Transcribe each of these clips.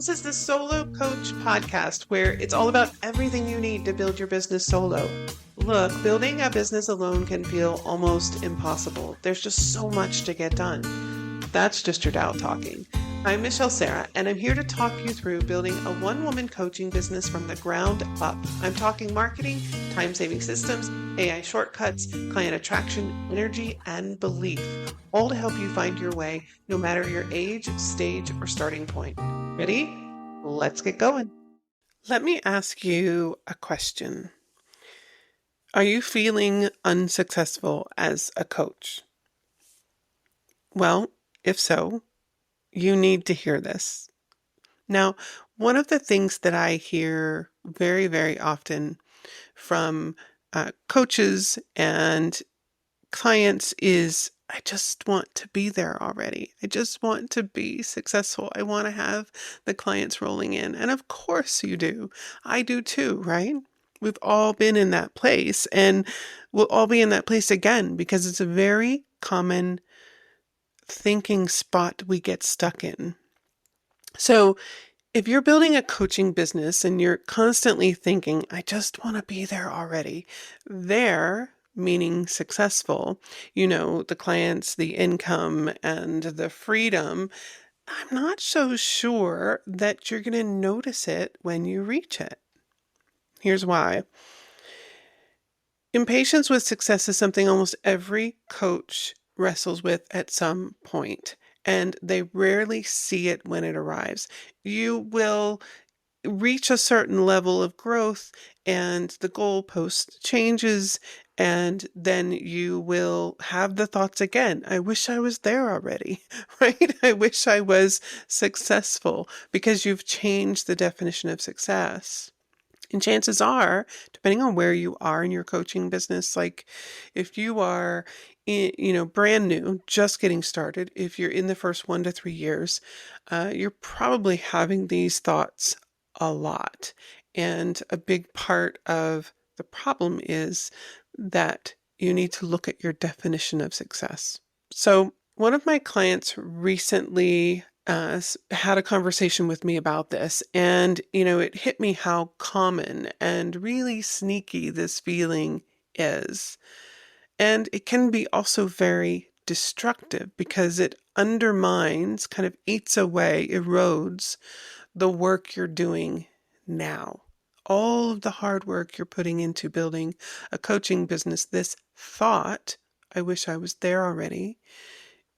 This is the Solo Coach podcast where it's all about everything you need to build your business solo. Look, building a business alone can feel almost impossible. There's just so much to get done. That's just your doubt talking. I'm Michelle Sarah, and I'm here to talk you through building a one-woman coaching business from the ground up. I'm talking marketing, time-saving systems, AI shortcuts, client attraction, energy, and belief, all to help you find your way no matter your age, stage, or starting point. Ready? Let's get going. Let me ask you a question. Are you feeling unsuccessful as a coach? Well, if so, you need to hear this. Now, one of the things that I hear very, very often from coaches and clients is, I just want to be there already. I just want to be successful. I want to have the clients rolling in. And of course you do. I do too, right? We've all been in that place, and we'll all be in that place again because it's a very common thinking spot we get stuck in. So if you're building a coaching business and you're constantly thinking, I just want to be there already, there, meaning successful, the clients, the income, and the freedom, I'm not so sure that you're going to notice it when you reach it. Here's why. Impatience with success is something almost every coach wrestles with at some point, and they rarely see it when it arrives. You will reach a certain level of growth and the goalpost changes, and then you will have the thoughts again. I wish I was there already, right? I wish I was successful, because you've changed the definition of success. And chances are, depending on where you are in your coaching business, like if you are, brand new, just getting started, if you're in the first 1 to 3 years, you're probably having these thoughts a lot. And a big part of the problem is that you need to look at your definition of success. So one of my clients recently had a conversation with me about this, and it hit me how common and really sneaky this feeling is. And it can be also very destructive because it undermines, kind of eats away, erodes the work you're doing now. All of the hard work you're putting into building a coaching business, this thought, I wish I was there already,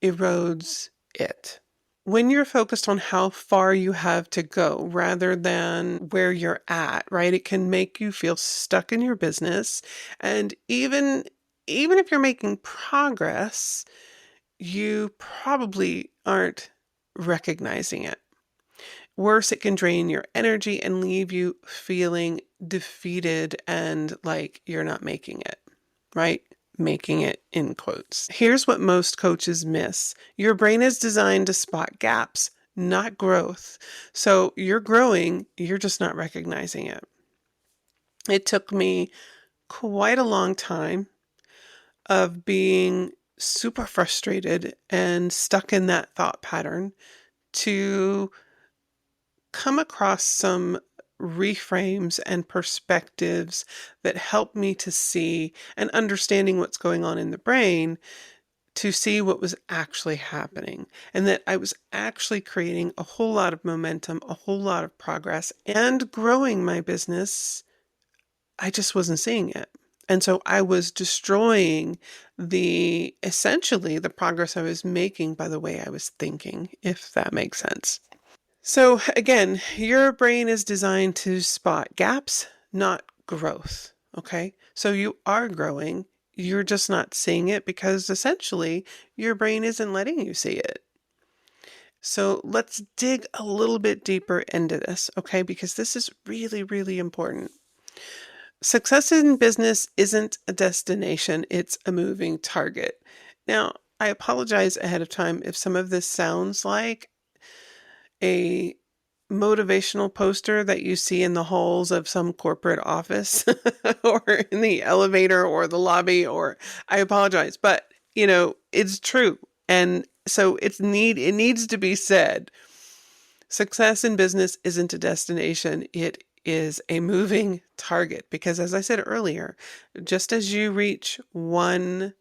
erodes it. When you're focused on how far you have to go rather than where you're at, right, it can make you feel stuck in your business. And even if you're making progress, you probably aren't recognizing it. Worse, it can drain your energy and leave you feeling defeated and like you're not making it, right? Making it in quotes. Here's what most coaches miss. Your brain is designed to spot gaps, not growth. So you're growing, you're just not recognizing it. It took me quite a long time of being super frustrated and stuck in that thought pattern to come across some reframes and perspectives that help me to see and understanding what's going on in the brain, to see what was actually happening, and that I was actually creating a whole lot of momentum, a whole lot of progress, and growing my business. I just wasn't seeing it. And so I was destroying essentially the progress I was making by the way I was thinking, if that makes sense. So again, your brain is designed to spot gaps, not growth. Okay. So you are growing. You're just not seeing it because essentially your brain isn't letting you see it. So let's dig a little bit deeper into this. Okay. Because this is really, really important. Success in business isn't a destination. It's a moving target. Now, I apologize ahead of time if some of this sounds like a motivational poster that you see in the halls of some corporate office or in the elevator or the lobby, or I apologize, but it's true. And so it needs to be said. Success in business isn't a destination, it is a moving target. Because as I said earlier, just as you reach one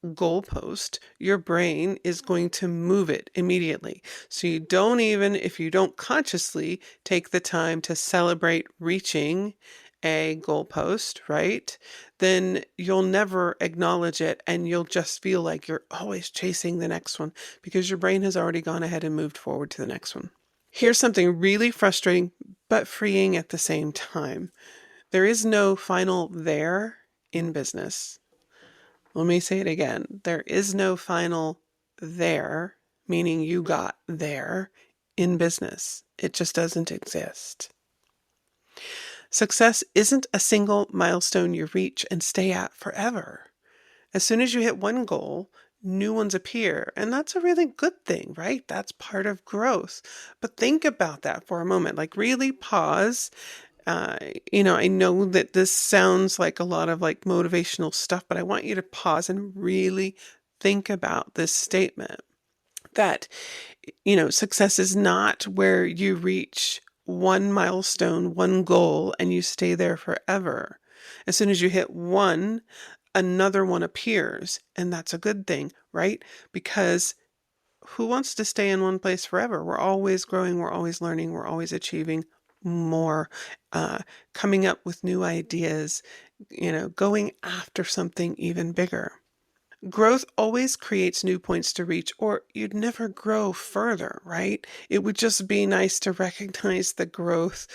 goalpost, your brain is going to move it immediately. So you don't even, if you don't consciously take the time to celebrate reaching a goalpost, right? Then you'll never acknowledge it and you'll just feel like you're always chasing the next one because your brain has already gone ahead and moved forward to the next one. Here's something really frustrating but freeing at the same time. There is no final there in business. Let me say it again. There is no final there, meaning you got there in business. It just doesn't exist. Success isn't a single milestone you reach and stay at forever. As soon as you hit one goal, new ones appear. And that's a really good thing, right? That's part of growth. But think about that for a moment. Like really pause. I know that this sounds like a lot of like motivational stuff, but I want you to pause and really think about this statement that, success is not where you reach one milestone, one goal, and you stay there forever. As soon as you hit one, another one appears, and that's a good thing, right? Because who wants to stay in one place forever? We're always growing, we're always learning, we're always achieving more, coming up with new ideas, going after something even bigger. Growth always creates new points to reach, or you'd never grow further, right? It would just be nice to recognize the growth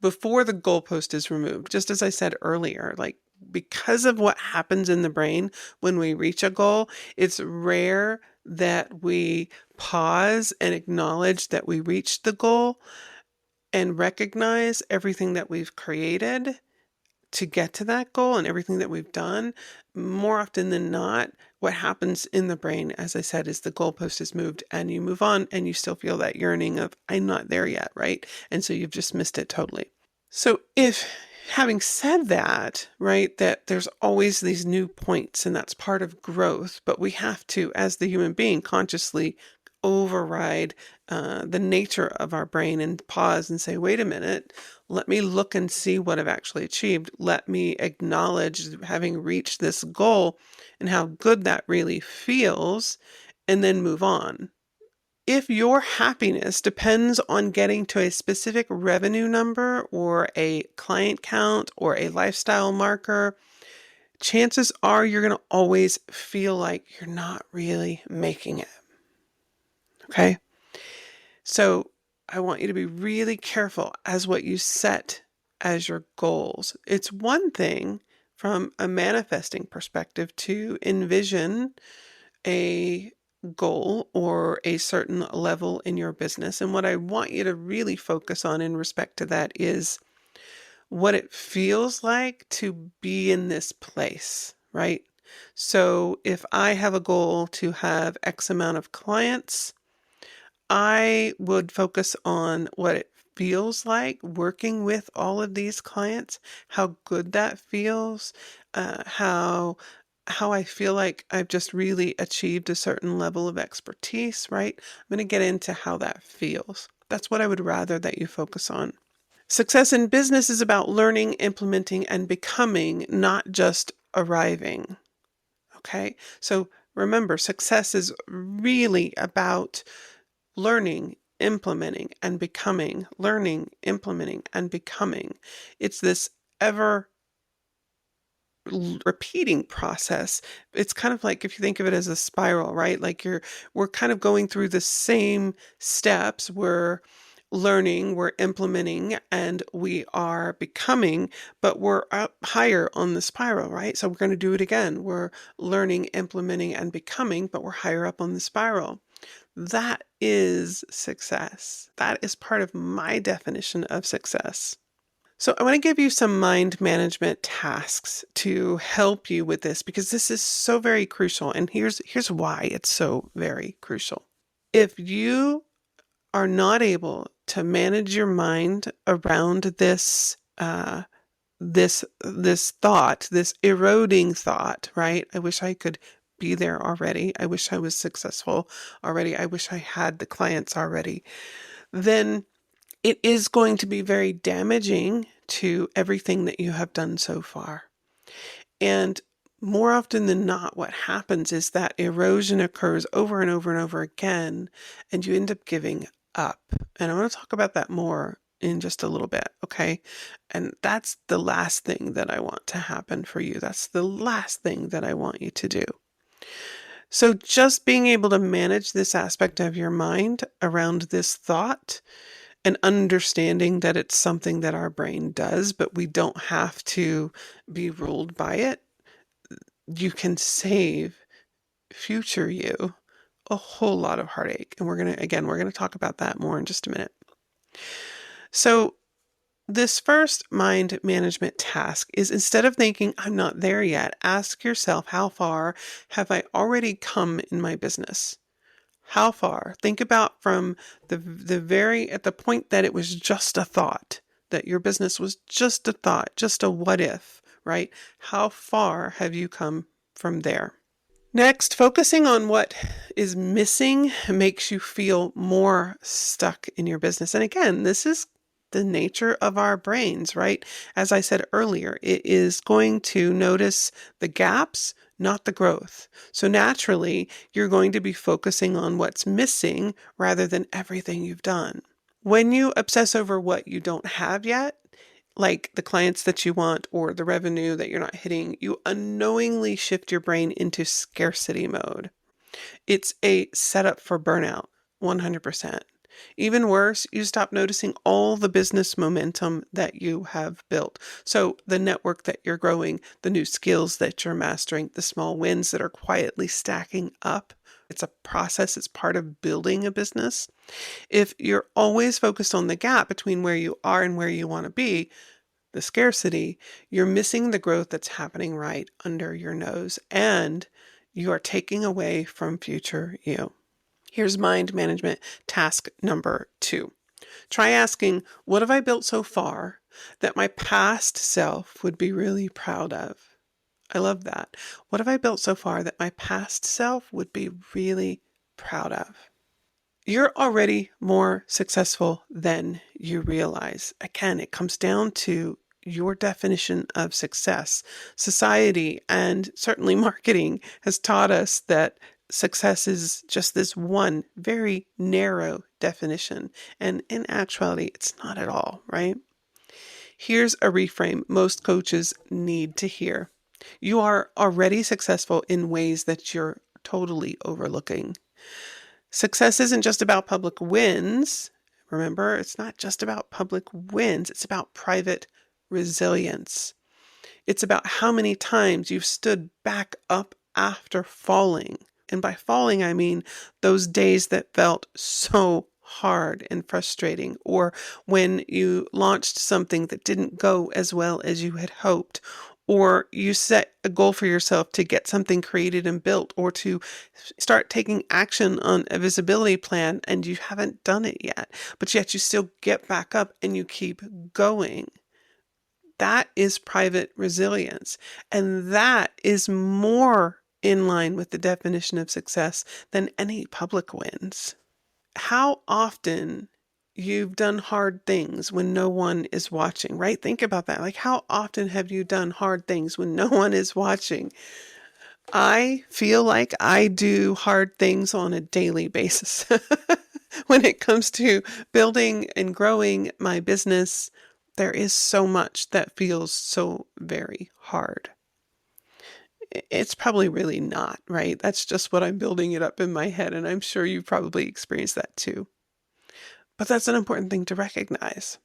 before the goalpost is removed. Just as I said earlier, like because of what happens in the brain when we reach a goal, it's rare that we pause and acknowledge that we reached the goal and recognize everything that we've created to get to that goal and everything that we've done. More often than not, what happens in the brain, as I said, is the goalpost is moved and you move on and you still feel that yearning of, I'm not there yet, right? And so you've just missed it totally. So if having said that, right, that there's always these new points and that's part of growth, but we have to, as the human being, consciously override the nature of our brain and pause and say, wait a minute, let me look and see what I've actually achieved. Let me acknowledge having reached this goal and how good that really feels, and then move on. If your happiness depends on getting to a specific revenue number or a client count or a lifestyle marker, chances are you're going to always feel like you're not really making it. Okay? So I want you to be really careful as what you set as your goals. It's one thing from a manifesting perspective to envision a goal or a certain level in your business. And what I want you to really focus on in respect to that is what it feels like to be in this place, right? So if I have a goal to have X amount of clients, I would focus on what it feels like working with all of these clients, how good that feels, how I feel like I've just really achieved a certain level of expertise, right? I'm going to get into how that feels. That's what I would rather that you focus on. Success in business is about learning, implementing, and becoming, not just arriving. Okay? So remember, success is really about learning, implementing, and becoming, learning, implementing, and becoming. It's this ever repeating process. It's kind of like if you think of it as a spiral, right? Like we're kind of going through the same steps. We're learning, we're implementing, and we are becoming, but we're up higher on the spiral, right? So we're going to do it again. We're learning, implementing, and becoming, but we're higher up on the spiral. That is success. That is part of my definition of success. So I want to give you some mind management tasks to help you with this because this is so very crucial. And here's why it's so very crucial. If you are not able to manage your mind around this this thought, this eroding thought, right? I wish I could be there already. I wish I was successful already. I wish I had the clients already. then it is going to be very damaging to everything that you have done so far. And more often than not, what happens is that erosion occurs over and over and over again, and you end up giving up. And I want to talk about that more in just a little bit, okay? And that's the last thing that I want to happen for you. That's the last thing that I want you to do. So just being able to manage this aspect of your mind around this thought and understanding that it's something that our brain does, but we don't have to be ruled by it, you can save future you a whole lot of heartache. And we're going to talk about that more in just a minute. So this first mind management task is, instead of thinking, I'm not there yet, ask yourself, how far have I already come in my business? How far? Think about from at the point that it was just a thought, that your business was just a thought, just a what if, right? How far have you come from there? Next, focusing on what is missing makes you feel more stuck in your business. And again, this is the nature of our brains, right? As I said earlier, it is going to notice the gaps, not the growth. So naturally, you're going to be focusing on what's missing rather than everything you've done. When you obsess over what you don't have yet, like the clients that you want or the revenue that you're not hitting, you unknowingly shift your brain into scarcity mode. It's a setup for burnout, 100%. Even worse, you stop noticing all the business momentum that you have built. So the network that you're growing, the new skills that you're mastering, the small wins that are quietly stacking up. It's a process. It's part of building a business. If you're always focused on the gap between where you are and where you want to be, the scarcity, you're missing the growth that's happening right under your nose, and you are taking away from future you. Here's mind management task number 2. Try asking, what have I built so far that my past self would be really proud of? I love that. What have I built so far that my past self would be really proud of? You're already more successful than you realize. Again, it comes down to your definition of success. Society and certainly marketing has taught us that success is just this one very narrow definition. And in actuality, it's not at all, right? Here's a reframe most coaches need to hear. You are already successful in ways that you're totally overlooking. Success isn't just about public wins. Remember, it's not just about public wins. It's about private resilience. It's about how many times you've stood back up after falling. And by falling, I mean those days that felt so hard and frustrating, or when you launched something that didn't go as well as you had hoped, or you set a goal for yourself to get something created and built, or to start taking action on a visibility plan and you haven't done it yet, but yet you still get back up and you keep going. That is private resilience. And that is more in line with the definition of success than any public wins. How often you've done hard things when no one is watching, right? Think about that. Like, how often have you done hard things when no one is watching? I feel like I do hard things on a daily basis. When it comes to building and growing my business, there is so much that feels so very hard. It's probably really not, right? That's just what I'm building it up in my head, and I'm sure you've probably experienced that too. But that's an important thing to recognize.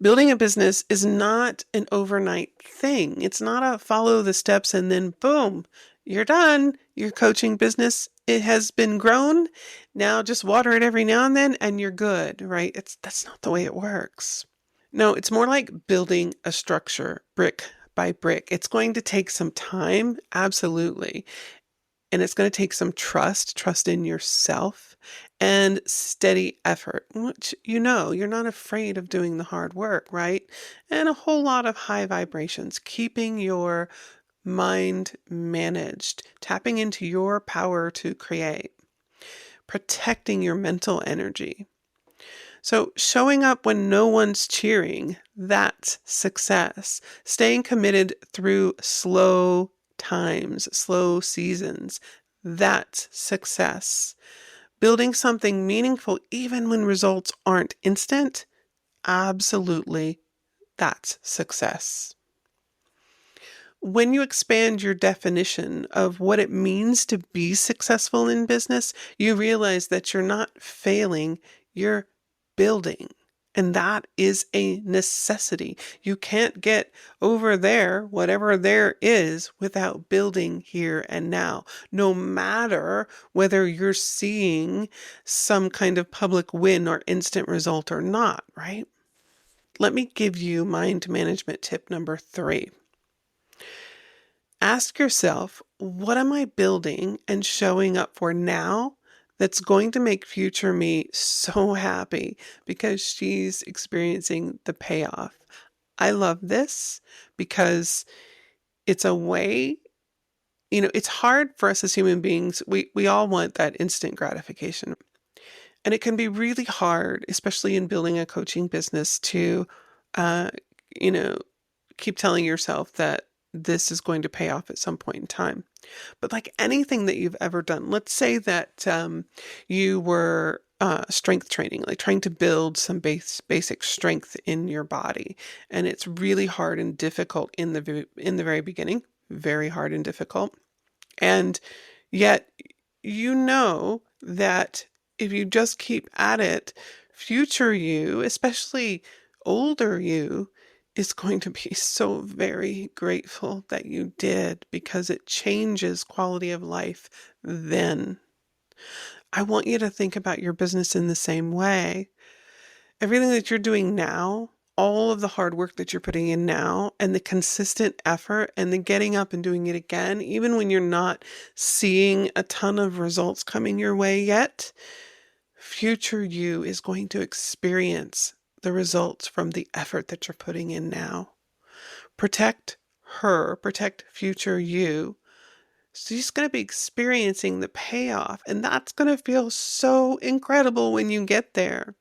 Building a business is not an overnight thing. It's not a follow the steps and then boom, you're done. Your coaching business, it has been grown. Now just water it every now and then and you're good, right? That's not the way it works. No, it's more like building a structure brick by brick. It's going to take some time, absolutely. And it's going to take some trust in yourself, and steady effort, which you're not afraid of doing the hard work, right? And a whole lot of high vibrations, keeping your mind managed, tapping into your power to create, protecting your mental energy. So showing up when no one's cheering, that's success. Staying committed through slow times, slow seasons, that's success. Building something meaningful even when results aren't instant, absolutely, that's success. When you expand your definition of what it means to be successful in business, you realize that you're not failing, you're building. And that is a necessity. You can't get over there, whatever there is, without building here and now, no matter whether you're seeing some kind of public win or instant result or not, right? Let me give you mind management tip number 3. Ask yourself, what am I building and showing up for now that's going to make future me so happy because she's experiencing the payoff? I love this because it's a way, it's hard for us as human beings. We all want that instant gratification. And it can be really hard, especially in building a coaching business, to, uh, you know, keep telling yourself that this is going to pay off at some point in time. But like anything that you've ever done, let's say that you were strength training, like trying to build some basic strength in your body, and it's really hard and difficult in the very beginning, very hard and difficult, and yet you know that if you just keep at it, future you, especially older you, is going to be so very grateful that you did because it changes quality of life then. I want you to think about your business in the same way. Everything that you're doing now, all of the hard work that you're putting in now, and the consistent effort and the getting up and doing it again, even when you're not seeing a ton of results coming your way yet, future you is going to experience the results from the effort that you're putting in now. Protect her, protect future you. So she's going to be experiencing the payoff, and that's going to feel so incredible when you get there.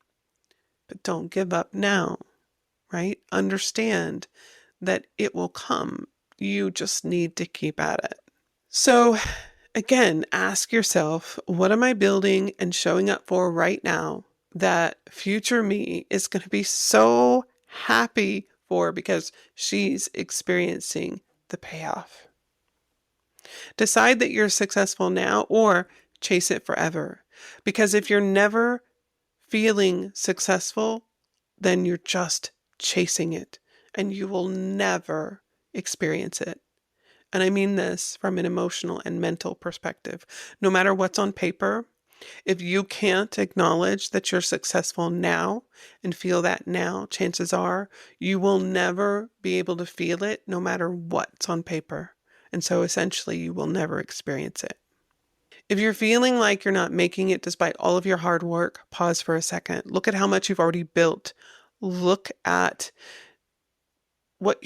But don't give up now, right? Understand that it will come. You just need to keep at it. So again, ask yourself, what am I building and showing up for right now that future me is going to be so happy for because she's experiencing the payoff? Decide that you're successful now or chase it forever. Because if you're never feeling successful, then you're just chasing it and you will never experience it. And I mean this from an emotional and mental perspective. No matter what's on paper, if you can't acknowledge that you're successful now and feel that now, chances are you will never be able to feel it no matter what's on paper. And so essentially you will never experience it. If you're feeling like you're not making it despite all of your hard work, pause for a second. Look at how much you've already built. Look at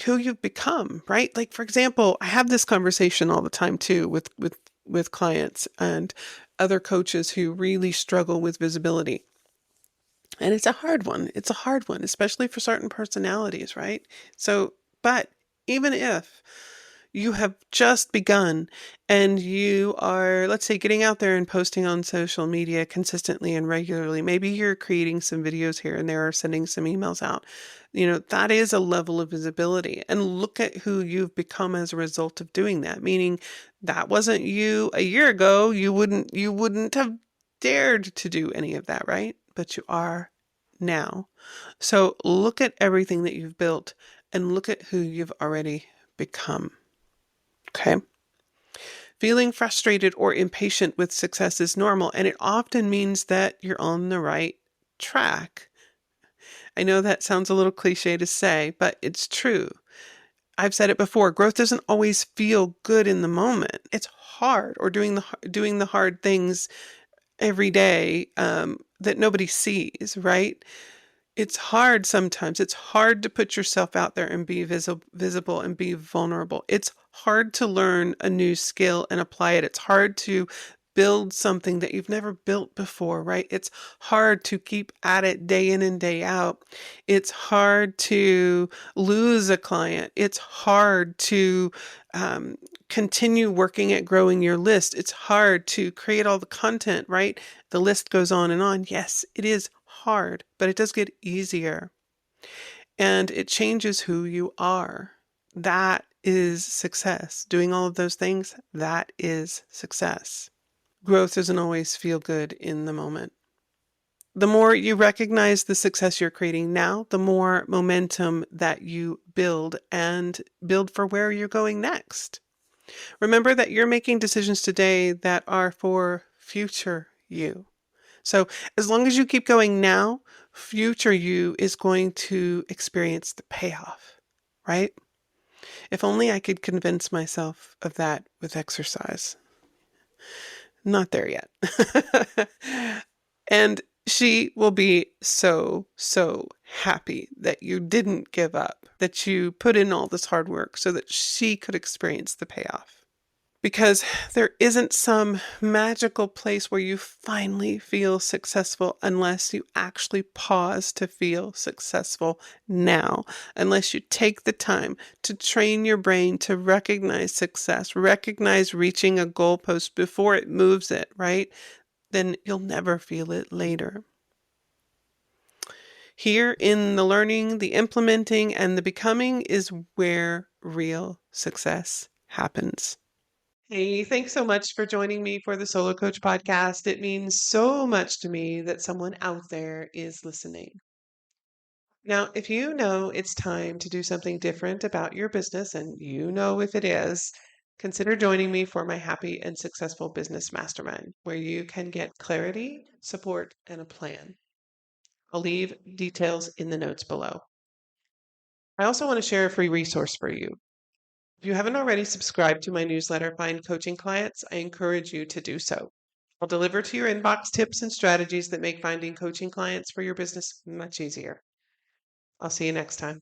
who you've become, right? Like, for example, I have this conversation all the time too with clients and other coaches who really struggle with visibility. And it's a hard one. It's a hard one, especially for certain personalities, right? So, but even if you have just begun and you are, let's say, getting out there and posting on social media consistently and regularly, maybe you're creating some videos here and there or sending some emails out, that is a level of visibility. And look at who you've become as a result of doing that, meaning that wasn't you a year ago. You wouldn't have dared to do any of that, right? But you are now. So look at everything that you've built and look at who you've already become. Okay. Feeling frustrated or impatient with success is normal, and it often means that you're on the right track. I know that sounds a little cliche to say, but it's true. I've said it before, growth doesn't always feel good in the moment. It's hard, or doing the hard things every day that nobody sees, right? It's hard sometimes. It's hard to put yourself out there and be visible and be vulnerable. It's hard to learn a new skill and apply it. It's hard to build something that you've never built before, right? It's hard to keep at it day in and day out. It's hard to lose a client. It's hard to um, continue working at growing your list. It's hard to create all the content, right? The list goes on and on. Yes, it is hard, but it does get easier and it changes who you are. That is success. Doing all of those things, that is success. Growth doesn't always feel good in the moment. The more you recognize the success you're creating now, the more momentum that you build and build for where you're going next. Remember that you're making decisions today that are for future you. So as long as you keep going now, future you is going to experience the payoff, right? If only I could convince myself of that with exercise. Not there yet. And she will be so, so happy that you didn't give up, that you put in all this hard work so that she could experience the payoff. Because there isn't some magical place where you finally feel successful unless you actually pause to feel successful now, unless you take the time to train your brain to recognize success, recognize reaching a goalpost before it moves it, right? Then you'll never feel it later. Here in the learning, the implementing, and the becoming is where real success happens. Hey, thanks so much for joining me for the Solo Coach podcast. It means so much to me that someone out there is listening. Now, if you know it's time to do something different about your business, and you know if it is, consider joining me for my Happy and Successful Business Mastermind, where you can get clarity, support, and a plan. I'll leave details in the notes below. I also want to share a free resource for you. If you haven't already subscribed to my newsletter, Find Coaching Clients, I encourage you to do so. I'll deliver to your inbox tips and strategies that make finding coaching clients for your business much easier. I'll see you next time.